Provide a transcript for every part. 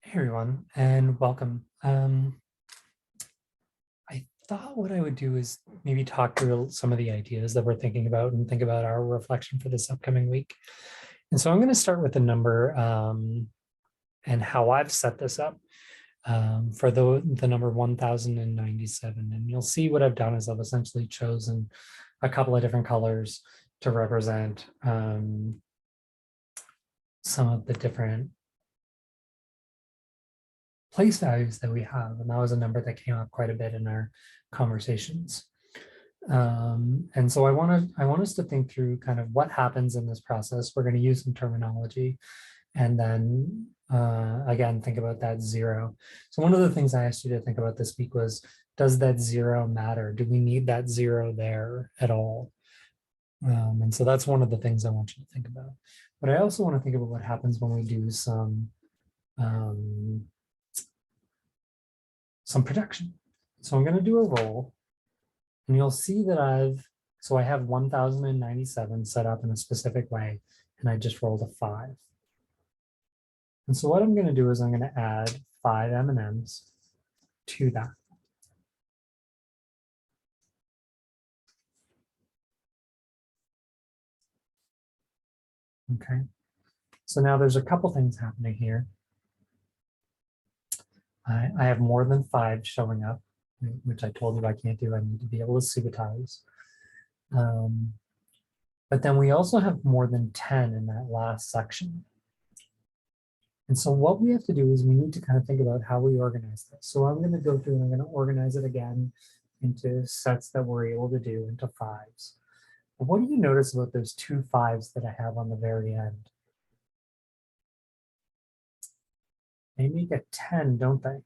Hey everyone, and welcome. I thought what I would do is maybe talk through some of the ideas that we're thinking about and think about our reflection for this upcoming week. And so I'm going to start with the number and how I've set this up for the number 1097. And you'll see what I've done is I've essentially chosen a couple of different colors to represent some of the different place values that we have. And that was a number that came up quite a bit in our conversations. And so I want us to think through kind of what happens in this process. We're going to use some terminology and then again, think about that zero. So one of the things I asked you to think about this week was, does that zero matter? Do we need that zero there at all? And so that's one of the things I want you to think about. But I also want to think about what happens when we do some projection. So I'm going to do a roll, and you'll see that I have 1097 set up in a specific way, and I just rolled a 5. And so what I'm going to do is I'm going to add 5 M&Ms to that. Okay, so now there's a couple things happening here. I have more than 5 showing up, which I told you I can't do. I need to be able to subitize. But then we also have more than 10 in that last section. And so what we have to do is we need to kind of think about how we organize this. So I'm going to go through and I'm going to organize it again into sets that we're able to do into 5s. But what do you notice about those 2 5s that I have on the very end? They make a 10, don't they?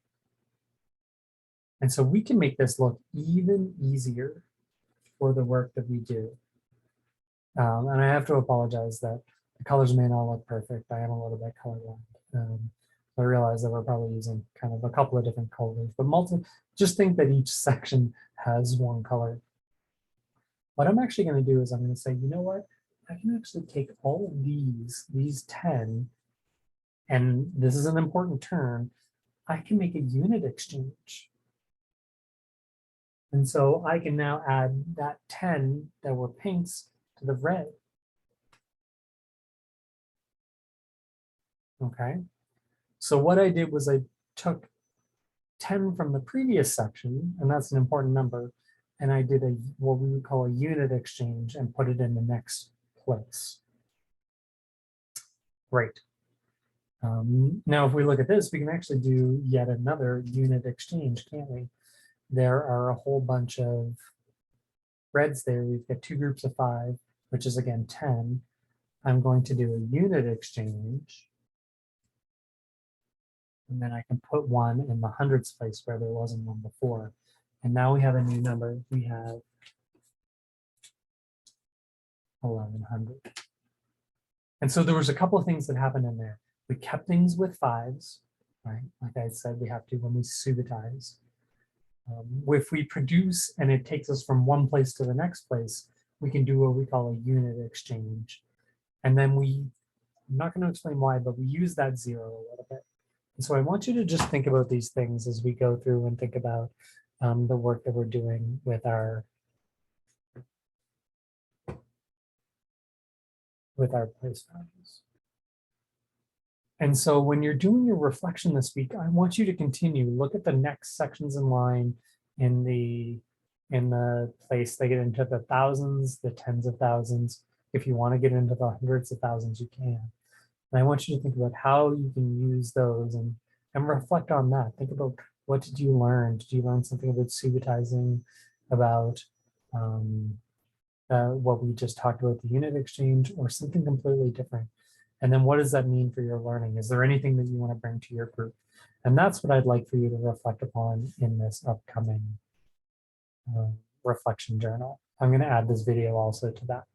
And so we can make this look even easier for the work that we do. And I have to apologize that the colors may not look perfect. I am a little bit colorblind. I realize that we're probably using kind of a couple of different colors, but just think that each section has one color. What I'm actually going to do is I'm going to say, you know what? I can actually take all of these 10, and this is an important term, I can make a unit exchange. And so I can now add that 10 that were pinks to the red. Okay. So what I did was I took 10 from the previous section, and that's an important number, and I did what we would call a unit exchange and put it in the next place. Great. Now, if we look at this, we can actually do yet another unit exchange, can't we? There are a whole bunch of reds there. We've got 2 groups of 5, which is again 10. I'm going to do a unit exchange. And then I can put 1 in the hundreds place where there wasn't one before. And now we have a new number. We have 1100. And so there was a couple of things that happened in there. We kept things with 5s, right? Like I said, we have to when we subitize. If we produce and it takes us from one place to the next place, we can do what we call a unit exchange. And then I'm not going to explain why, but we use that 0 a little bit. And so I want you to just think about these things as we go through and think about the work that we're doing with our place values. And so when you're doing your reflection this week, I want you to continue. Look at the next sections in line in the place they get into the thousands, the tens of thousands. If you want to get into the hundreds of thousands, you can. And I want you to think about how you can use those and reflect on that. Think about, what did you learn? Did you learn something about subitizing, about what we just talked about, the unit exchange, or something completely different? And then what does that mean for your learning? Is there anything that you want to bring to your group? And that's what I'd like for you to reflect upon in this upcoming reflection journal. I'm going to add this video also to that.